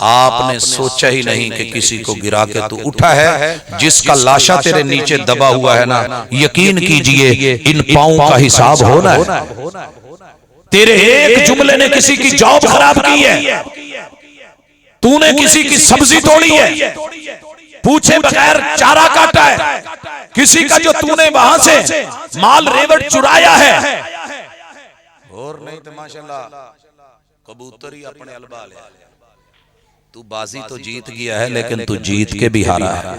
आपने सोचा ही नहीं कि किसी को गिरा के तू उठा है। जिसका लाशा तेरे नीचे दबा हुआ है ना, यकीन कीजिए इन पांवों का हिसाब होना है। तेरे एक जुमले ने किसी की जॉब खराब की है, तूने किसी की सब्जी तोड़ी है, पूछे बगैर चारा काटा है, किसी का जो तूने वहां से माल रेवड़ चुराया है। और नहीं तो माशाल्लाह कबूतर ही अपने अलबा ले। तू बाजी तो जीत गया है, लेकिन तू जीत के भी हारा है।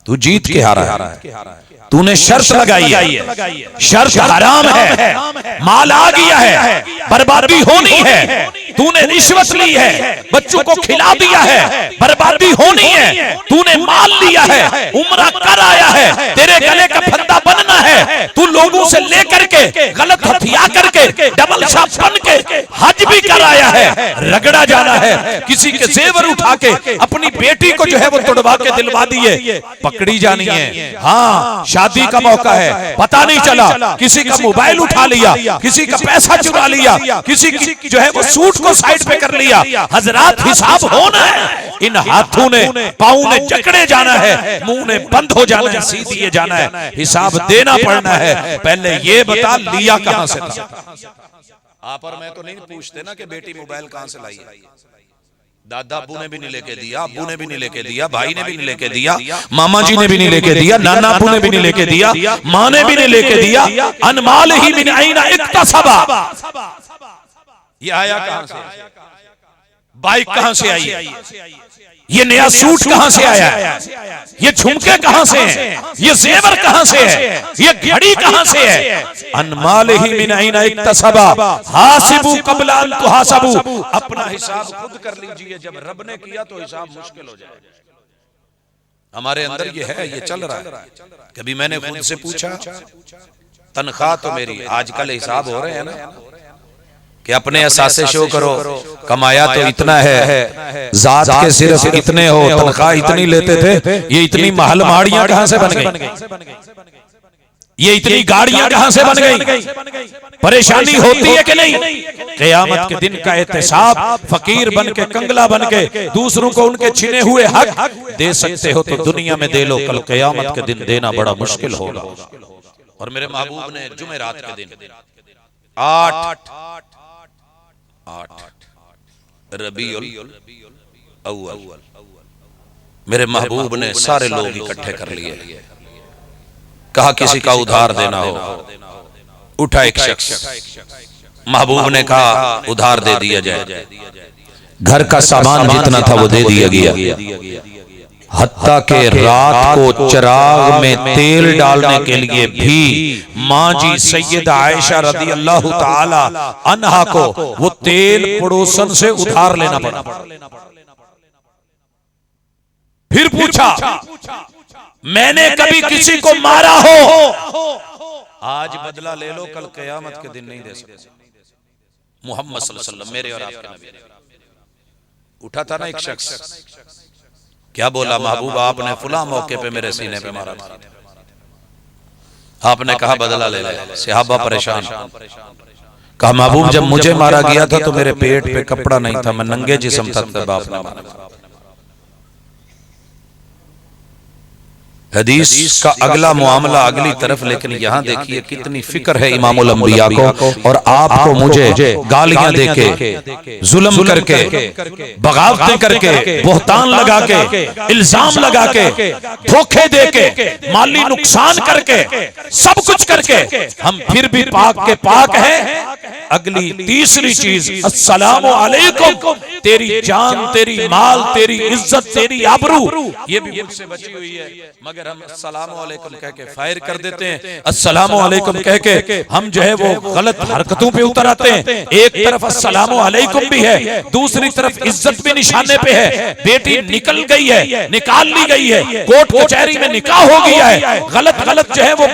तू जीत के हारा है। तूने शर्त लगाई है, शर्त हराम है, माल आ गया है, बर्बादी होनी है। तूने रिश्वत ली है, बच्चों को खिला दिया है, बर्बादी होनी है। तूने माल लिया है, उम्रा कर आया है, तेरे गले का फंदा बनना है। तू लोगों से लेकर के गलत हथिया करके डबल छाप बन के हज भी कर आया है। रगड़ा जाना है, किसी के जेवर उठा के अपनी बेटी को जो है वो तुड़वा के दिलवा दिए, पकड़ी जानी है। हाँ, शादी का मौका है, पता नहीं चला, किसी का मोबाइल उठा लिया, किसी का पैसा चुरा लिया, किसी की जो है वो सूट को साइड पे कर लिया। हजरात हिसाब होना है। इन हाथों ने पाँव ने जकड़े जाना है, मुंह ने बंद हो जाना है, सी दिए जाना है, हिसाब देना पड़ना है। पहले ये बता लिया कहां से था? आप और मैं तो नहीं पूछते ना कि बेटी मोबाइल कहां से लाई है। दादा अब्बू ने भी नहीं लेके दिया, अब्बू ने भी नहीं लेके दिया, भाई ने भी नहीं लेके दिया, मामा जी ने भी नहीं लेके दिया, नाना अब्बू ने भी नहीं लेके दिया, माँ ने भी नहीं लेके दिया। अनमाल ही मिन ऐना इक्तसबा। ये आया कहां से? बाइक कहां से आई? ये नया सूट कहां से आया? ये झुमके कहां से हैं? ये जेवर कहां से है? ये घड़ी कहां से है? अनमालिही मिन ऐना इक्तसबा हासिबू क़ब्ला अन तुहासबू। अपना हिसाब खुद कर लीजिए, जब रब ने किया तो हिसाब मुश्किल हो जाएगा। हमारे अंदर ये है, ये चल रहा है। कभी मैंने खुद से पूछा, तनख्वाह तो मेरी, आजकल हिसाब हो रहे हैं ना कि अपने एहसासे शो करो, कमाया तो इतना है, जात के सिर्फ इतने हो, तनख्वाह इतनी लेते थे, ये इतनी महल माड़ियां कहां से बन गई? ये इतनी गाड़ियां कहां से बन गई? परेशानी होती है कि नहीं? क़यामत के दिन का एहतिसाब फकीर बन के, कंगला बन के दूसरों को उनके छिने हुए हक दे सकते हो तो दुनिया में दे लो, कल क़यामत के दिन देना बड़ा मुश्किल होगा। और मेरे महबूब ने जुमेरात के दिन 8 रबीउल अव्वल मेरे महबूब ने सारे लोग इकट्ठे कर लिए। कहा किसी का उधार देना हो, उठा एक शख्स, महबूब ने कहा उधार दे दिया जाए। घर का सामान जितना था वो दे दिया गया, हत्ता के रात को चिराग में तेल डालने के लिए भी माँ जी सैयदा आयशा रदी अल्लाह ताला अन्हा को वो तेल पड़ोसन से उधार लेना पड़ा। फिर पूछा, मैंने कभी किसी को मारा हो? आज बदला ले लो, कल क़यामत के दिन नहीं दे सकते। मोहम्मद सल्लल्लाहु अलैहि वसल्लम मेरे और आपके नबी। उठा था ना एक शख्स, क्या बोला, महबूब आपने फुला मौके पे मेरे सीने पे मारा था। आपने कहा बदला ले ले। सहाबा परेशान। कहा महबूब जब मुझे मारा गया था तो मेरे पेट पे कपड़ा नहीं था, मैं नंगे जिस्म था, तब आपने मारा। हदीस का अगला मामला अगली तरफ, लेकिन यहाँ देखिए कितनी फिक्र है इमामुल अंबिया को और आपको मुझे गालियां देके, जुल्म करके, बगावतें करके, बोहतान लगा के, इल्जाम लगा के, धोखे देके, माली नुकसान करके, सब कुछ करके हम फिर भी पाक के पाक हैं। अगली तीसरी चीज, अस्सलामु अलैकुम, तेरी जान, तेरी माल, तेरी इज्जत, तेरी आबरू ये भी मुझसे बची हुई है, मगर हम अस्सलामु अलैकुम कह के फायर कर देते हैं। अस्सलामु अलैकुम कह के हम जो है वो गलत हरकतों पे उतर आते हैं। एक तरफ अस्सलामु अलैकुम भी है, दूसरी तरफ इज्जत भी निशाने पे है। बेटी निकल गई है, निकाल ली गई है, कोर्ट कचहरी में निकाह हो गया है, गलत गलत जो है वो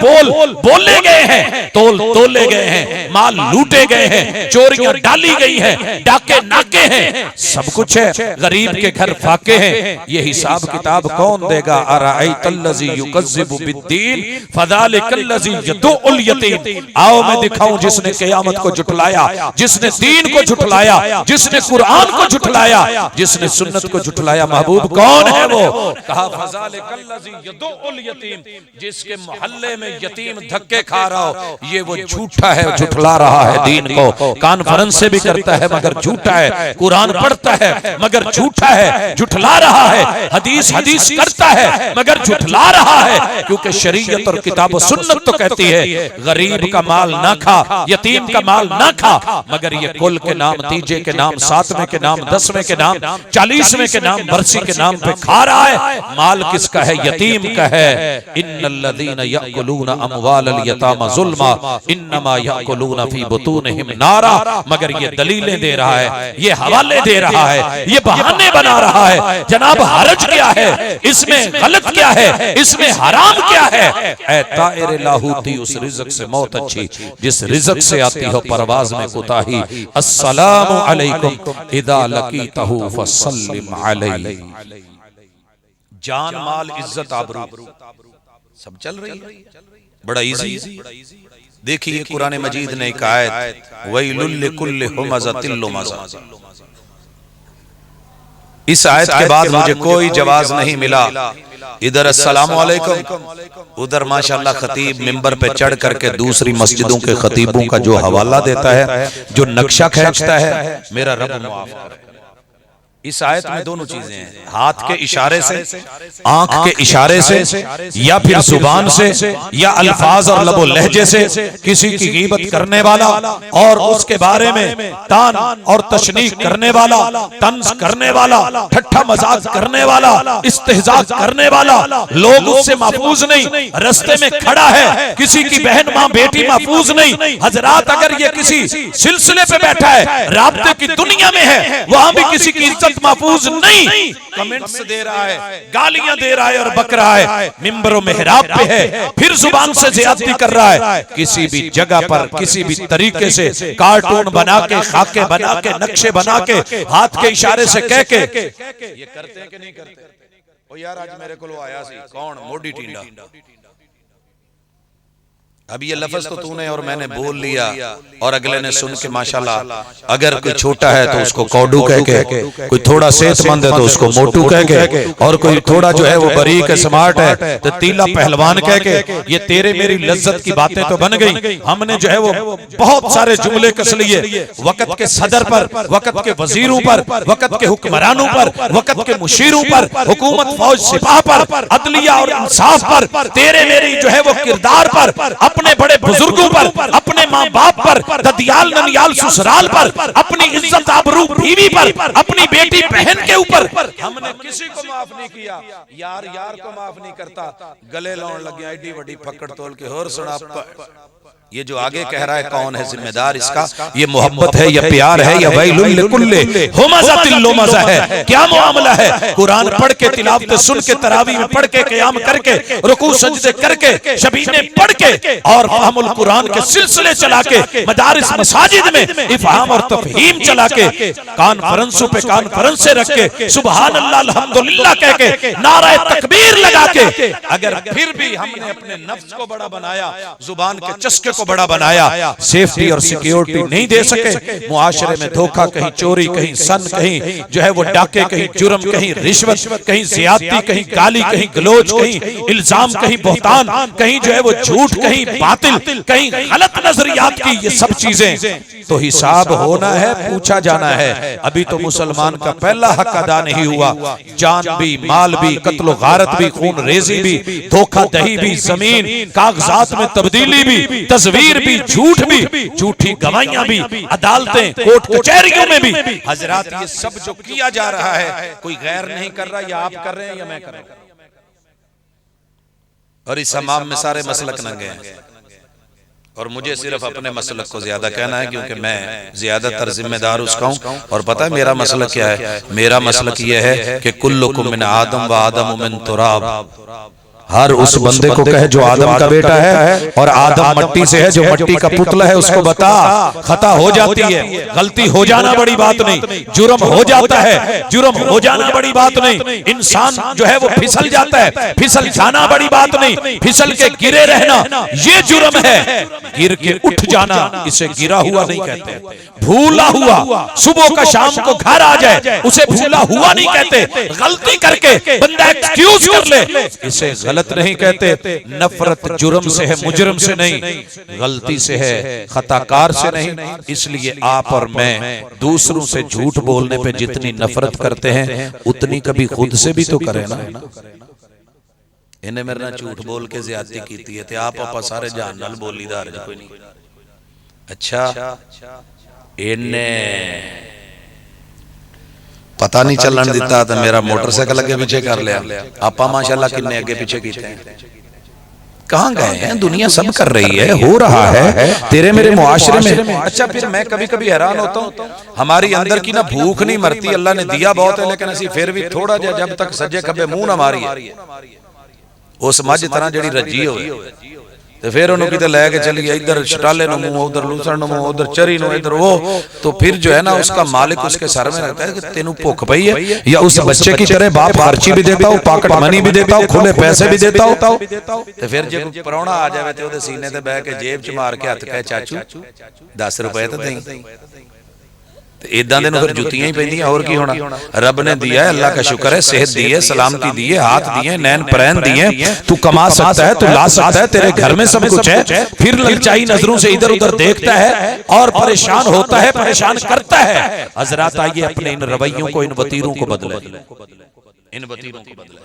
बोले गए हैं, तोले गए हैं, माल लूटे गए हैं, चोरियां डाली गई हैं, डाके नाके हैं, सब कुछ है। गरीब के घर फाके हैं। ये हिसाब किताब कौन देगा? अराअयतल्लज़ी लजी युकज़्ज़िबु बिद्दीन फज़ालिकल लजी यदुउल यतीम। आओ मैं दिखाऊं जिसने क़यामत को झुठलाया, जिसने दीन को झुठलाया, जिसने कुरान को झुठलाया, जिसने सुन्नत को झुठलाया। महबूब कौन है वो? कहा फज़ालिकल लजी यदुउल यतीम, जिसके मोहल्ले में यतीम धक्के खा रहा हो, ये वो झूठा है, झुठला रहा है दीन को। कॉन्फ्रेंस से भी करता है मगर झूठा है, कुरान पढ़ता है मगर झूठा है, झुठला रहा है, हदीस करता है मगर झुठला रहा है। क्योंकि शरीयत और किताब और सुन्नत तो कहती है गरीब का माल ना खा, यतीम का माल ना खा, मगर ये कुल के नाम, तीजे के नाम, सातवें के नाम, 10वें के नाम, 40वें के नाम, बरसी के नाम पे खा रहा है। माल किसका है? यतीम का है। इन्नल्लज़ीना यअकुलूना अमवालल यतामा ज़ुल्मा इन्नमा यअकुलूना फी बुतूनिहिम नारा। मगर ये दलीलें दे रहा है, ये हवाले दे रहा है, ये बहाने बना रहा है। जनाब हरज क्या है इसमें, गलत क्या है इसमें, हराम क्या है? ऐ ताइर लाहूती, उस रिज़्क़ से मौत अच्छी जिस रिज़्क़ से आती हो परवाज़ में कुताही। अस्सलामु अलैकुम इदा लकीतहु फसल्लिम अलैहि। जान माल इज्जत आबरू सब चल रही है, बड़ा इजी। देखिए कुरान मजीद ने एक आयत, वैलुल लिकुल्लि हुमज़तिन लुमज़ा। इस आयत के बाद मुझे कोई जवाब नहीं मिला। इधर अस्सलामु अलैकुम, उधर माशाअल्लाह खतीब मिंबर पे चढ़ करके दूसरी मस्जिदों के खतीबों का जो हवाला देता है, जो नक्शा खींचता है, मेरा रब माफ करे। इस आयत में दोनों चीजें हैं, हाथ के इशारे से, आंख के इशारे से, या फिर जुबान से, या अल्फाज और लबो लहजे से किसी की गीबत करने वाला और उसके बारे में तान और तशनीक करने वाला, तंज करने वाला, ठट्ठा मजाक करने वाला, इस्तेहजा करने वाला, लोग उससे महफूज नहीं। रस्ते में खड़ा है, किसी की बहन मां बेटी महफूज नहीं। हजरात अगर ये किसी सिलसिले पे बैठा है, राब्ते की दुनिया में है, वहां भी किसी की इज्जत महफूज नहीं। कमेंट्स दे रहा है, गालियां दे रहा है और बक रहा है, मिंबर और मेहराब पे है, फिर जुबान से ज्यादती कर रहा है। किसी भी जगह पर किसी भी तरीके से कार्टून बना के, खाके बना के, नक्शे बना के, हाथ के इशारे से कह के, ये करते हैं कि नहीं करते? ओ यार आज मेरे को आया सी, कौन? मोडी टींडा। अब ये लफ्ज तो तूने और मैंने बोल लिया और अगले ने सुन के माशाल्लाह, अगर कोई छोटा है तो उसको कौडू कह के, कोई थोड़ा सेहतमंद है तो उसको मोटू कह के, और कोई थोड़ा जो है वो बरीक है, स्मार्ट है तो तीला पहलवान कह के। ये तेरे मेरी लज्जत की बातें तो बन गई। हमने जो है वो बहुत सारे जुमले कस लिए वक़्त के सदर पर, वक़्त के वजीरों पर, वक़्त के हुक्मरानों पर, वक़्त के मुशीरों पर, हुकूमत फौज सिपाह पर, अदलिया और इंसाफ पर, तेरे मेरी जो है वो किरदार पर, अपने बड़े बुजुर्गों पर, अपने माँ बाप पर, ददियाल ननियाल ससुराल पर, अपनी इज्जत आबरू बीवी पर, अपनी बेटी बहन के ऊपर हमने किसी को माफ नहीं किया। यार यार को माफ नहीं करता, गले लाउन लग गया एडी बड़ी पकड़ तोल के। और सुना, ये जो आगे कह रहा है कौन है जिम्मेदार इसका? ये मोहब्बत है या प्यार है या वैलुल लिकुल्लि हुमज़तिन लुमज़ा है? क्या मामला है? कुरान पढ़ के, तिलावत सुन के, तरावी में पढ़ के, क़याम करके, रुकू सजदे करके, शबीने पढ़ के और फहमुल कुरान के सिलसिले चला के, मदारिस मसाजिद में इफ़हाम और तफ़हीम चला के, कॉन्फ्रेंसों पे कॉन्फ्रेंस से रख के, सुबहान अल्लाह अल्हम्दुलिल्लाह कह के, नारा तकबीर लगा के, अगर फिर भी हमने अपने नफ्स को बड़ा बनाया, जुबान के चस्के को बड़ा बनाया, सेफ्टी और सिक्योरिटी नहीं दे सके, मुआशरे में धोखा, कहीं चोरी, कहीं सन, कहीं जो है वो डाके, कहीं जुर्म, कहीं रिश्वत, कहीं ज्यादती, कहीं गाली, कहीं गलोच, कहीं इल्जाम, कहीं बहतान, कहीं जो है वो झूठ, कहीं बातिल, कहीं गलत नजरियात की, ये सब चीजें तो हिसाब होना है, पूछा जाना है। अभी तो मुसलमान का पहला हक अदा नहीं हुआ। जान भी, माल भी, कत्लो गारत भी, खून रेजी भी, धोखा दही भी, जमीन कागजात में तब्दीली भी, तस्वीर भी, झूठ भी, झूठी गवाहियां भी, अदालतें, कोर्ट कचहरियों में भी। हजरात ये सब जो किया जा रहा है, कोई गैर नहीं कर रहा, या आप कर रहे हैं या मैं कर रहा हूं। और इस हमाम में सारे मसलक नंगे हैं, और मुझे सिर्फ अपने मसलक को ज्यादा कहना है क्योंकि मैं ज्यादातर जिम्मेदार उसका हूं। और पता है मेरा मसलक क्या है? मेरा मसलक यह है कि कुल्लुकुम मिन आदम व आदम मिन तुराब। हर उस बंदे को कहे जो आदम का बेटा है और आदम मट्टी से है, जो मट्टी का पुतला है, उसको बता खता हो जाती है, गलती हो जाना बड़ी बात नहीं, जुर्म हो जाता है, जुर्म हो जाना बड़ी बात नहीं, इंसान जो है वो फिसल जाता है, फिसल जाना बड़ी बात नहीं, फिसल के गिरे रहना ये जुर्म है, गिर के उठ जाना इसे गिरा हुआ नहीं कहते। भूला हुआ सुबह का शाम को घर आ जाए उसे भूला हुआ नहीं कहते, गलती करके बंदा एक्सक्यूज कर ले इसे गलत नहीं कहते। नफरत जुर्म से है, मुजरिम से नहीं, गलती से है, खताकार से नहीं। इसलिए आप और मैं दूसरों से झूठ बोलने पे जितनी नफरत करते हैं उतनी कभी खुद से भी तो करें ना। इन्हें मेरे ना झूठ बोल के ज्यादती कीती है, आप आपा सारे जान नाल बोलीदार कोई नहीं। अच्छा इन्हें पता नहीं चलन दिता तो मेरा मोटरसाइकिल अगे पीछे कर लिया, आपा माशाल्लाह किन्ने अगे पीछे कीते हैं। कहां गए हैं? दुनिया सब कर रही है, हो रहा है तेरे मेरे मुआशरे में। अच्छा फिर मैं कभी कभी हैरान होता हूं, हमारी अंदर की ना भूख नहीं मरती, अल्लाह ने दिया बहुत है लेकिन असी फिर भी थोड़ा जा जब तक सज्जे खब्बे मुंह ना मारी उस मझ तरह जड़ी रजी हो तो फिर उन्होंने किते लेके चलिए, इधर शटाले नु मुंह, उधर लूसण नु मुंह, उधर चरी नु, इधर वो, तो फिर जो है ना उसका मालिक उसके सर में रखता है कि तेनू भूख पई है, या उस बच्चे की तरह बाप खर्ची भी देता हूं, पॉकेट मनी भी देता हूं, खुले पैसे भी देता हूं। तो फिर जो परौना आ जावे ते ओदे सीने ते बैठ के जेब च मार के हथ कहे चाचू 10 रुपए तो दें, इदा दे फिर जुतियां ही पैंदियां, और की होना। रब ने दिया है, अल्लाह का शुक्र है, सेहत दी है, सलामती दी है, हाथ दिए, नैन परैन दिए, तू कमा सकता है, तू ला सकता है, तेरे घर में सब कुछ है, फिर ललचाई नजरों से इधर उधर देखता है और परेशान होता है, परेशान करता है। हजरात आइए अपने इन रवैयों को, इन वतीरों को बदले, इन वतीरों को बदले।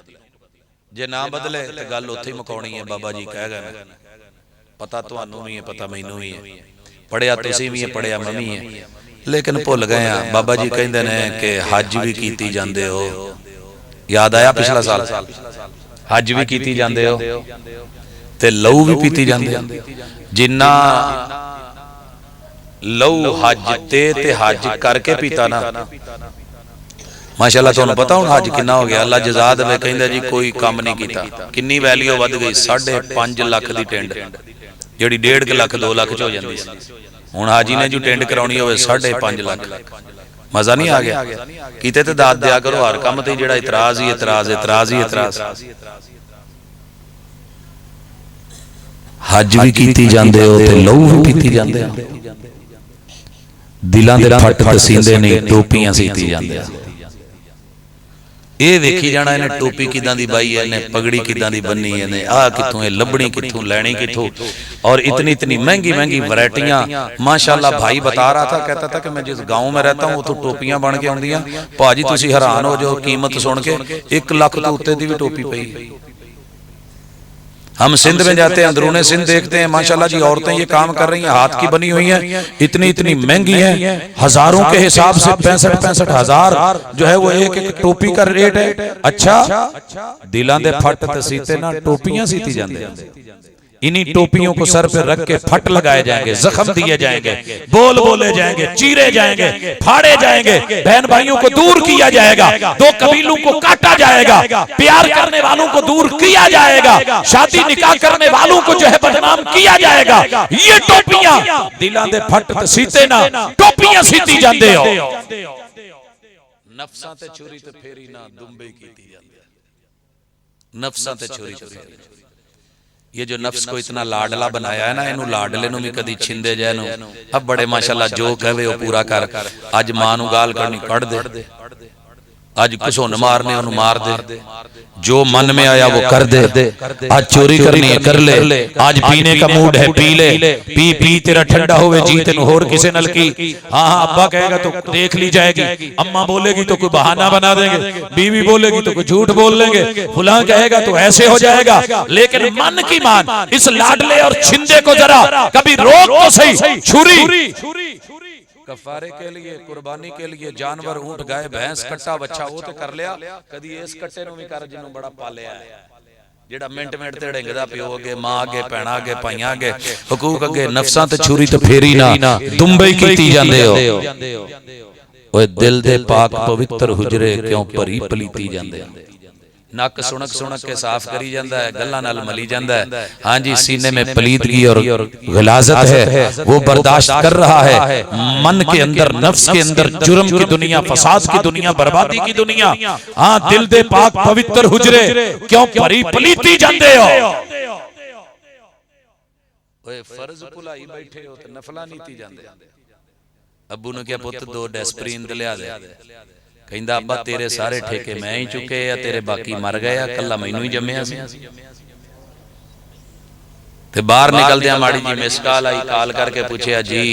जे ना बदले तो गल उत्थे ही मुकाउणी है। बाबा जी कह गए पता तुहानू भी है, पता मैनू भी है, पढ़िया तुसीं भी है, पढ़िया मैं भी है, लेकिन भुल गए हैं। बाबा जी कहते हैं कि हज भी कीती जांदे हो, याद आया पिछला साल हज भी कीती जांदे हो ते लहू भी पीती जांदे। जिन्ना लहू हज ते हज करके पीता ना, माशाअल्लाह तुहानू पता हुण हज किन्ना हो गया। अल्लाह जज़ा देवे, कहंदा जी कोई काम नहीं कीता, किन्नी वैल्यू वध गई, 5.5 लाख दी टेंड जिहड़ी 1.5 लाख 2 लाख च हो जांदी सी, हुण हाजी ने जो टेंड कराउणी होवे 5.5 लाख। मजा नहीं आ गया? कीते ते दाद दिया करो, हर काम ते जिहड़ा इतराज ही इतराज, इतराज ही इतराज। हज भी कीती जांदे हो ते लहू भी पीती जांदे हो, दिलां दे फट तसींदे नहीं, टोपियां सीती जांदे। ये वेखी जाना इन्हें टोपी किदां दी बाई है, इन्हें पगड़ी किदां दी बन्नी है, इन्हें आ कित्थों है, लबनी कित्थों, लैनी कित्थों, और इतनी इतनी महंगी महंगी वैरायटियां। माशाल्लाह भाई बता रहा था, कहता था कि मैं जिस गांव में रहता हूं तो टोपियां बन के आउंदियां, भाजी तुसी हैरान हो जाओ कीमत सुन के, 1 लाख तो उत्ते दी भी टोपी पई। हम सिंध में जाते हैं, अंदरूने सिंध देखते हैं, माशाल्लाह जी औरतें ये काम कर रही हैं, हाथ की बनी हुई हैं, इतनी इतनी महंगी हैं, हजारों के हिसाब से 65 हजार जो है वो एक एक टोपी का रेट है। अच्छा दिलां दे फट ते सीते ना टोपियां सीती जांदे, इन्हीं टोपियों को सर पे रख के फट लगाए जाएंगे, जख्म दिए जाएंगे, बोल बोले जाएंगे, चीरे जाएंगे, फाड़े जाएंगे, बहन भाइयों को दूर किया जाएगा, 2 कबीलों को काटा जाएगा, प्यार करने वालों को दूर किया जाएगा, शादी निकाह करने वालों को जो है बदनाम किया जाएगा। ये टोपियां दिलां दे फट ते सीते ना टोपियां सीती जांदे हो। नफ्सां ते चोरी ते फेरी ना दुंबे कीती जांदी, नफ्सां ते चोरी ते फेरी। ये जो नफ्स को इतना लाडला बनाया है ना, इनू लाडले नू भी कदी छिंदे जाए नु। अब बड़े माशाल्लाह जो कहे वो पूरा कर। अज मां नू गाल करनी कढ़ दे, अज घसुन मारने उन्हें मार दे, जो मन में आया वो कर दे। आज चोरी करनी है कर ले, आज पीने का मूड है पी ले, पी पी तेरा ठंडा होवे जी तेनू होर किसे नल की। हाँ हाँ अब्बा कहेगा तो देख ली जाएगी, अम्मा बोलेगी तो कोई बहाना बना देंगे, बीवी बोलेगी तो कोई झूठ बोल लेंगे, फुला कहेगा तो ऐसे हो जाएगा। लेकिन मन की मान इस लाडले और छिंदे को जरा कभी रोक तो सही। छुरी कफारे के लिए, कुर्बानी के लिए जानवर, ऊंट, गाय, भैंस, कट्टा बच्चा वो तो कर लिया, कदी इस कट्टे नु भी कर जिन्हों बड़ा पालिया है, जेड़ा मिंट मिंट ते ढिंगदा पियो अगे, मां अगे, भैणा अगे, भाईयां अगे, हुकूक अगे, नफसां ते छुरी ते फेरी ना दुंबई कीती जांदे हो। ओए दिल दे पाक पवित्र हुजरे क्यों भरी पलीती जांदे, नक सुणक सुणक के साफ करी जाता है, गल्लां नाल मली जाता है। हाँ जी, सीने में पलीदगी और गिलाजत है, वो बर्दाश्त कर रहा है। मन के अंदर, नफ्स के अंदर जुर्म की दुनिया, फसाद की दुनिया, बर्बादी की दुनिया। हाँ, दिल दे पाक पवित्र हुजरे क्यों भरी पलीती जाते हो? ओए फर्ज भुलाई बैठे हो तो नफला नीती जाते। अब्बू ने क्या पुत 2 डेस्परीन लिया दे, कहंदा अब्बा तेरे सारे ठेके मैं ही चुके या तेरे बाकी मर गए, कला मैनू ही जम्मिया सी। ते बाहर निकलदे माड़ी जी मिस कॉल आई, कॉल करके पूछया जी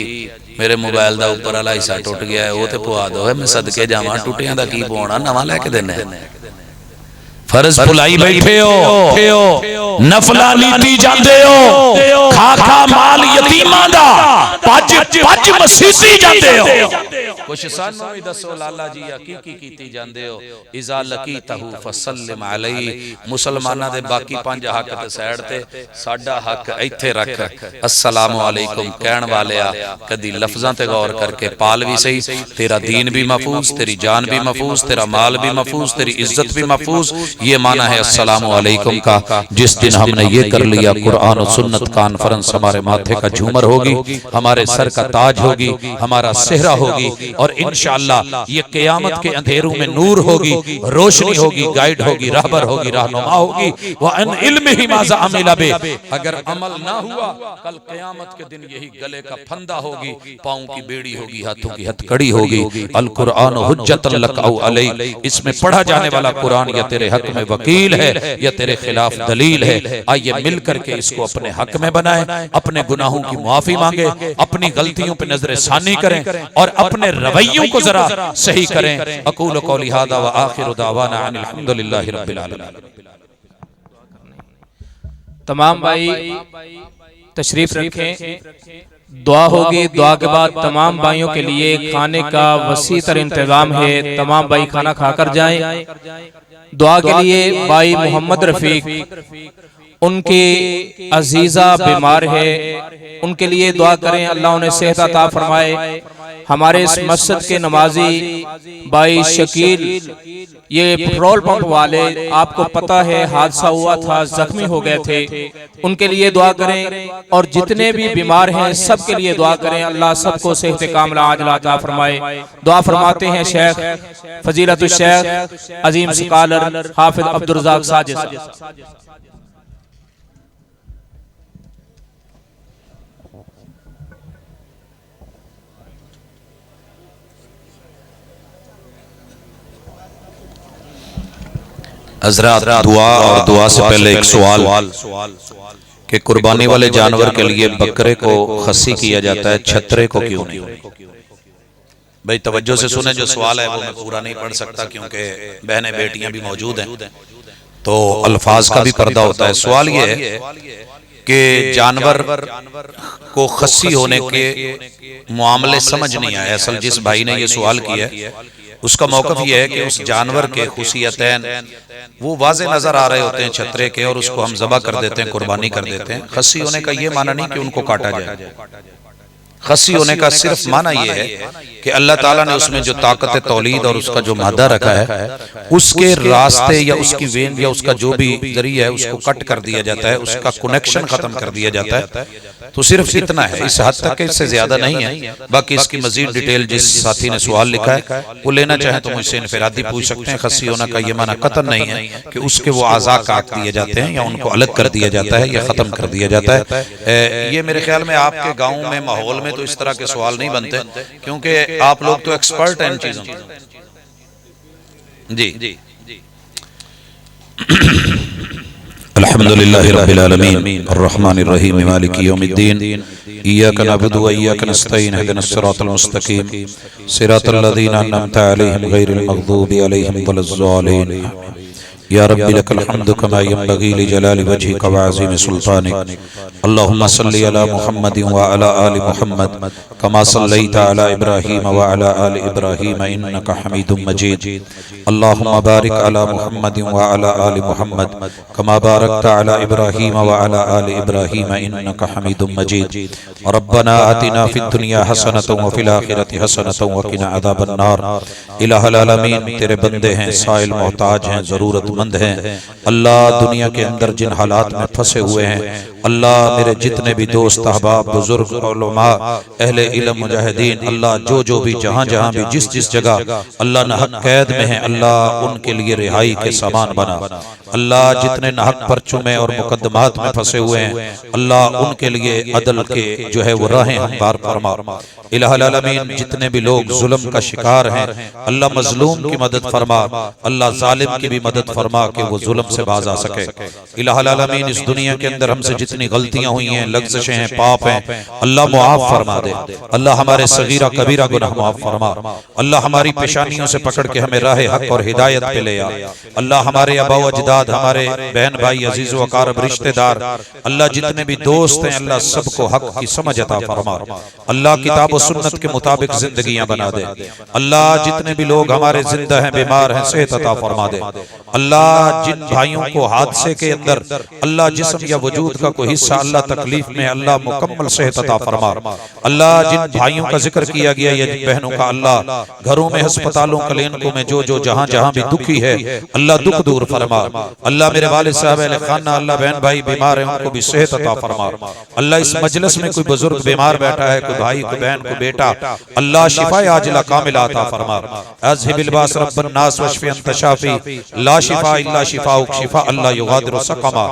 मेरे मोबाइल दा ऊपर वाला हिस्सा टुट गया है, वो ते पवा दो। मैं सदके जावां, टुटियां दा की पवाना, नवां लेके देना। फर्ज भुलाई बैठे हो, नफला नीती जाते हो, खा खा माल यतीमां दा भज भज मसीती जाते हो। कुछ सानू भी दसो लाला जी की कीती जाते हो? इज़ा लकीतहु फसल्लिम अलैहि। मुसलमानां दे बाकी 5 हक ते साइड ते, साडा हक इत्थे रख, अस्सलाम वालेकुम कहण वालिया। कदी लफ्जां ते गौर करके पाल भी सही, तेरा दीन भी महफूज, तेरी जान भी महफूज, तेरा माल भी महफूज, तेरी इज्जत भी महफूज। ये माना है अस्सलाम वालेकुम का। जिस दिन हमने ये कर लिया, कुरान और सुन्नत कॉन्फ्रेंस हमारे माथे का झूमर होगी, हमारे सर का ताज होगी, हमारा सेहरा होगी, और इंशाअल्लाह ये क़यामत के अंधेरों में नूर होगी, रोशनी होगी, गाइड होगी, रहबर होगी, रहनुमा होगी। व अन इल्मिही माज़ा अमिला बे। अगर अमल ना हुआ, कल क़यामत के दिन यही गले का फंदा होगी, पाँव की बेड़ी होगी, हाथों की हथकड़ी होगी। अल कुरान हुज्जतन लक औ अलैक। इसमें पढ़ा जाने वाला कुरान या तेरे हक में वकील है या तेरे खिलाफ दलील है। आइए मिलकर के इसको अपने हक में बनाएं, अपने गुनाहों की माफी मांगे, अपनी गलतियों पे नजर सानी करें और अपने रवैयों को जरा सही करें। अकूल कौली हादा व आखिरु दावाना अनिल हम्दुलिल्लाहि रब्बिल आलमीन। तमाम भाई तशरीफ रखें, दुआ होगी। दुआ के बाद तमाम भाइयों के लिए खाने का वसी तर इंतजाम है, तमाम भाई खाना खाकर जाएं। दुआ के लिए भाई मोहम्मद रफीक, उनकी अजीजा बीमार है, उनके लिए दुआ करें, अल्लाह उन्हें सेहत अता फरमाए। हमारे इस मस्जिद के नमाजी भाई शकील, ये पेट्रोल पंप वाले, आपको पता है हादसा हुआ था, जख्मी हो गए थे, उनके लिए दुआ करें। और जितने भी बीमार हैं सब के लिए दुआ करें, अल्लाह सबको सेहत कामिला आजिला अता फरमाए। दुआ फरमाते हैं शेख फजीलतुल शेख अजीम स्कॉलर हाफिज अब्दुल रज़ाक साजिद। हज़रात, दुआ और दुआ से पहले एक सवाल कि कुर्बानी वाले जानवर के लिए बकरे को खस्सी किया जाता है, छतरे को क्यों नहीं? भाई तवज्जो से सुने, जो सवाल है वो मैं पूरा नहीं पढ़ सकता क्योंकि बहनें बेटियां भी मौजूद हैं, तो अल्फाज का भी पर्दा होता है। सवाल ये है कि जानवर को खस्सी होने के मामले समझ नहीं आए। असल जिस भाई ने ये सवाल किया उसका मौक़िफ़ ये है कि उस जानवर के खुसियतैन वो वाज़े नज़र आ रहे होते हैं छतरे के, और उसको हम ज़बह कर देते हैं, कुर्बानी कर देते हैं। खस्सी होने का ये माना नहीं कि उनको काटा जाए। खस्सी होने का सिर्फ माना ये है कि अल्लाह ताला ने उसमें जो ताकत तौलीद और उसका जो मादा रखा है, उसके रास्ते या उसकी वेन या उसका जो भी जरिया है उसको कट कर दिया जाता है, उसका कनेक्शन खत्म कर दिया जाता है। तो सिर्फ इतना है, इस हद तक, इससे ज्यादा नहीं है। बाकी इसकी मजीद डिटेल जिस साथी ने सवाल लिखा है वो लेना चाहे तो मुझसे इनफरादी पूछ सकते हैं। खस्सी होना का ये माना कतन नहीं है कि उसके वो आज़ा काट दिए जाते हैं या उनको अलग कर दिया जाता है या ख़त्म कर दिया जाता है। ये मेरे ख्याल में आपके गाँव में माहौल में तो इस तरह के सवाल नहीं बनते, क्योंकि आप लोग तो एक्सपर्ट हैं इन चीज़ों में। जी अल्हम्दुलिल्लाहि रब्बिल आलमीन अर्रहमानिर रहीम मालिकि यौमिद्दीन इय्याका नअबुदु व इय्याका नस्तईन इहदिनस सिरातल मुस्तकीम सिरातल लज़ीना अनअमता अलैहिम गैरिल मग़दूबि अलैहिम वलज़्ज़ालिन। या रब्बी लकल हम्दु कमा यंबगी लिजलालि वजहिका व अज़ीमि सुल्तानिक। अल्लाहुम्मा सल्लि अला मुहम्मदिन व अला आलि मुहम्मद कमा सल्लैता अला इब्राहीम व अला आलि इब्राहीम इन्नका हमीदुम मजीद। अल्लाहुम्मा बारिक अला मुहम्मदिन व अला आलि मुहम्मद कमा बारकता अला इब्राहीम व अला आलि इब्राहीम इन्नका हमीदुम मजीद। रब्बना आतिना फिद दुनिया हसनतन व फिल आखिरति हसनतन व क़िना अज़ाबन नार। इलाहुल आलमीन, तेरे बंदे हैं, साइल मोहताज हैं, ज़रूरतमंद ज़रूरतमंद हैं। अल्लाह दुनिया के अंदर जिन हालात में फंसे हुए हैं, अल्लाह मेरे जितने भी दोस्त अहबाब बुजुर्ग उलमा अहले इल्म मुजाहिदीन, अल्लाह जो भी जहाँ जहाँ भी जिस जगह अल्लाह नाहक कैद में है, अल्लाह उनके लिए रिहाई के सामान बना। अल्लाह जितने नाहक परचों में और मुकदमात में फंसे हुए हैं, अल्लाह उनके लिए अदल के जो है वो राहें हमवार फरमा। इलाहुल आलमीन जितने भी लोग जुल्म का शिकार हैं, अल्लाह मजलूम की मदद फरमा, अल्लाह जालिम की भी मदद फरमा कि वो जुल्म से बाज आ सके। इलाहुल आलमीन इस दुनिया के अंदर हमसे जितनी गलतियां हुई हैं, लग़्ज़िशें हैं, पाप हैं, अल्लाह मुआफ़ फरमा दे। अल्लाह हमारे सगीरा कबीरा गुनाह मुआफ़ फरमा। अल्लाह हमारी पेशानियों से पकड़ के हमें राह हक और हिदायत पे ले आ। अल्लाह हमारे आबा व अजदाद, हमारे बहन भाई, अजीज़ व अकारब, रिश्तेदार, अल्लाह जितने भी दोस्त हैं, अल्लाह सबको हक की समझ अता फरमा। अल्लाह किताब व सुन्नत के मुताबिक जिंदगियां बना दे। अल्लाह जितने भी लोग हमारे जिंदा हैं, बीमार हैं, सेहत अता फरमा दे। अल्लाह जिन भाइयों को हादसे के अंदर अल्लाह जिस्म या वजूद का कोई हिस्सा अल्लाह तकलीफ में, अल्लाह मुकम्मल सेहत अता फरमा। अल्लाह जिन भाइयों का जिक्र किया गया या जिन बहनों का, अल्लाह घरों में, अस्पतालों, क्लिनिकों में जो जहां जहां भी दुखी है, अल्लाह दुख दूर फरमा। अल्लाह मेरे वालिद साहब अहले खाना, अल्लाह बहन भाई बीमार है, उनको भी सेहत अता फरमा। अल्लाह इस मजलिस में कोई बुजुर्ग बीमार बैठा है, कोई भाई, कोई बहन, कोई बेटा, अल्लाह शिफा आजिला कामिला अता फरमा। अज़हिबिल बास रब्बन नास वशफी अंत शाफी ला शिफा इल्ला शिफाउक शिफा अल्लाह युगादिरु सकमा।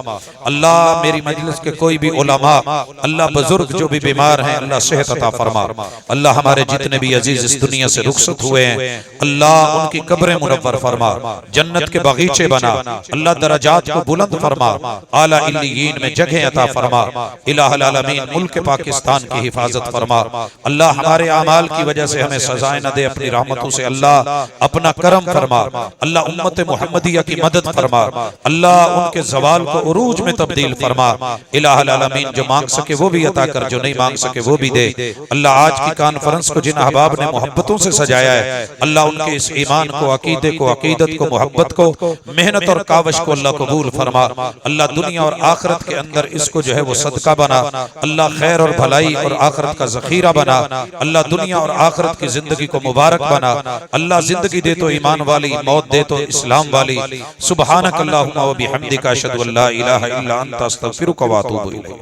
अल्लाह मेरी मजलिस के कोई भी उलमा, अल्लाह बुजुर्ग जो भी बीमार हैं, अल्लाह सेहत अता फरमा। अल्लाह हमारे जितने भी अजीज इस दुनिया से रुखसत हुए हैं, अल्लाह उनकी कब्रें मुनव्वर फरमा, जन्नत के बगीचे बना। अल्लाह दरजात को बुलंद फरमा, आला इल्लियीन में जगह अता फरमा। इलाहुल आलमीन मुल्क पाकिस्तान की हिफाजत फरमा। अल्लाह हमारे आमाल की वजह से हमें सजाएं न दे, अपनी रहमतों से अल्लाह अपना करम फरमा। अल्लाह उम्मत मुहम्मदिया की मदद फरमा। अल्लाह उनके जवाल को उरूज में तब्दील फरमा। इलाहुल आलमीन जो मांग सके वो भी अता कर, जो नहीं मांग सके वो भी दे। अल्लाह आज की कॉन्फ्रेंस को जिन अहबाब ने मोहब्बतों से सजाया है, अल्लाह उनके इस ईमान को, अकीदे को, अकीदत को, मोहब्बत को, मेहनत और कावश को अल्लाह कबूल फरमा। अल्लाह दुनिया और आखिरत के अंदर इसको जो है वो सदका बना। अल्लाह खैर और भलाई और आखिरत का जखीरा बना। अल्लाह दुनिया और आखिरत की जिंदगी को मुबारक बना। अल्लाह जिंदगी दे तो ईमान वाली, मौत दे तो इस्लाम वाली। सुब्हानक अल्लाहुम्मा व बिहम्दिका अशहदु अल्ला इलाहा इल्ला अंता अस्तगफिरुका व अतूबु इलैक।